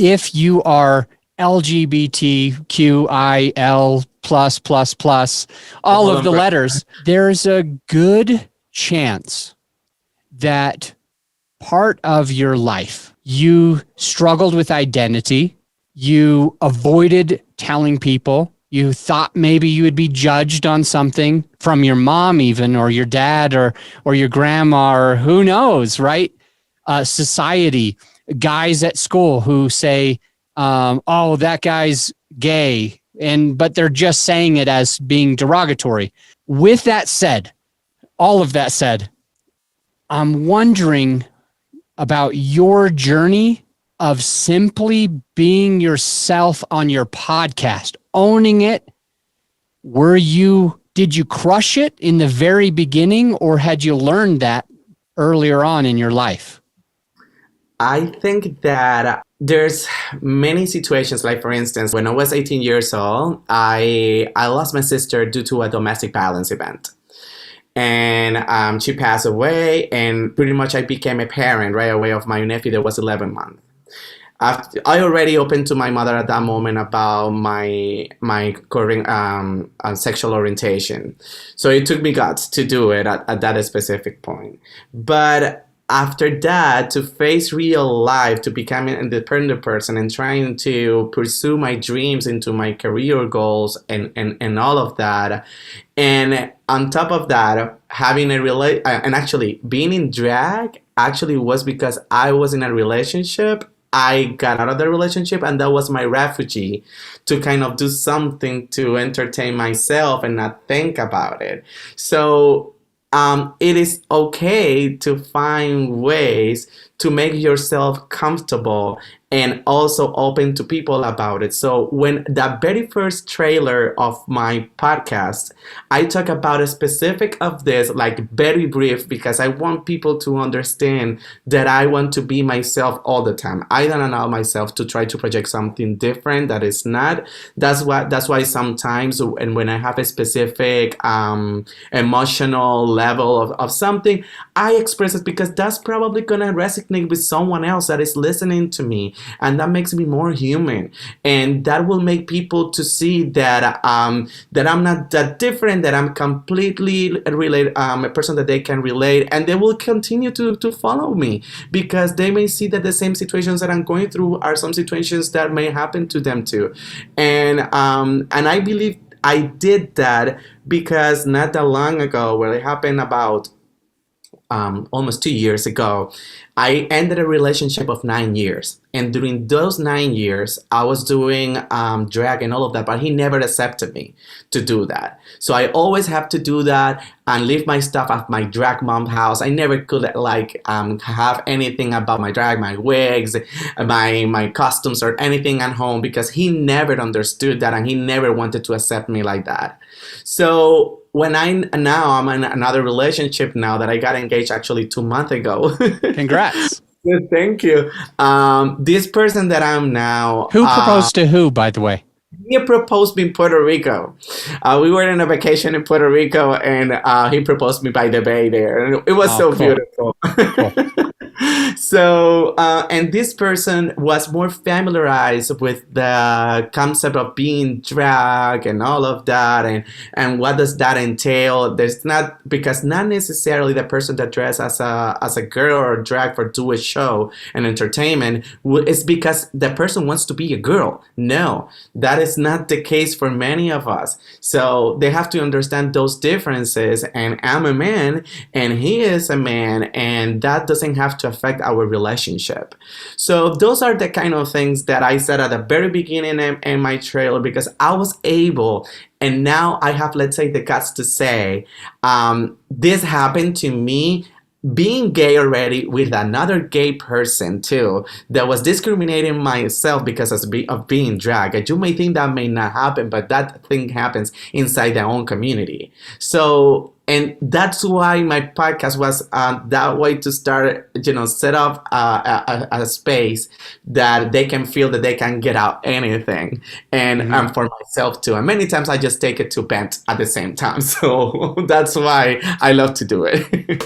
if you are LGBTQIL plus, all of the letters, there's a good chance that part of your life you struggled with identity, you avoided telling people, you thought maybe you would be judged on something from your mom even, or your dad, or your grandma, or who knows, right? Society, guys at school who say, oh, that guy's gay, but they're just saying it as being derogatory. With that said, all of that said, I'm wondering about your journey of simply being yourself on your podcast, owning it. Did you crush it in the very beginning, or had you learned that earlier on in your life? I think that there's many situations, like for instance, when I was 18 years old, I lost my sister due to a domestic violence event. And she passed away, and pretty much I became a parent right away of my nephew that was 11 months. I already opened to my mother at that moment about my current sexual orientation. So it took me guts to do it at that specific point. But after that, to face real life, to become an independent person and trying to pursue my dreams into my career goals and all of that. And on top of that, having and actually being in drag actually was because I was in a relationship. I got out of the relationship, and that was my refuge to kind of do something to entertain myself and not think about it. So it is okay to find ways to make yourself comfortable and also open to people about it. So when the very first trailer of my podcast, I talk about a specific of this, like very brief, because I want people to understand that I want to be myself all the time. I don't allow myself to try to project something different that is not. That's why sometimes, and when I have a specific emotional level of something, I express it because that's probably gonna resonate with someone else that is listening to me. And that makes me more human, and that will make people to see that that I'm not that different, that I'm completely a person that they can relate, and they will continue to follow me because they may see that the same situations that I'm going through are some situations that may happen to them too. And I believe I did that because not that long ago, where it happened about almost 2 years ago, I ended a relationship of 9 years. And during those 9 years, I was doing drag and all of that, but he never accepted me to do that. So I always have to do that and leave my stuff at my drag mom house. I never could have anything about my drag, my wigs, my costumes or anything at home because he never understood that and he never wanted to accept me like that. So when I'm in another relationship now that I got engaged actually 2 months ago. Congrats. Thank you. This person that I'm now. Who proposed to who, by the way? He proposed me in Puerto Rico. We were on a vacation in Puerto Rico, and he proposed me by the bay there. And it was so cool. Beautiful. Cool. So, and this person was more familiarized with the concept of being drag and all of that, and what does that entail? Because not necessarily the person that dresses as a girl or drag for do a show and entertainment is because the person wants to be a girl. No, that is not the case for many of us. So they have to understand those differences. And I'm a man, and he is a man, and that doesn't have to affect our relationship. So those are the kind of things that I said at the very beginning in my trailer, because I was able, and now I have, let's say, the guts to say, this happened to me being gay already with another gay person too that was discriminating myself because of being drag. And you may think that may not happen, but that thing happens inside their own community. So, and that's why my podcast was that way, to start, set up a space that they can feel that they can get out anything, and for myself too. And many times I just take it to vent at the same time. So that's why I love to do it.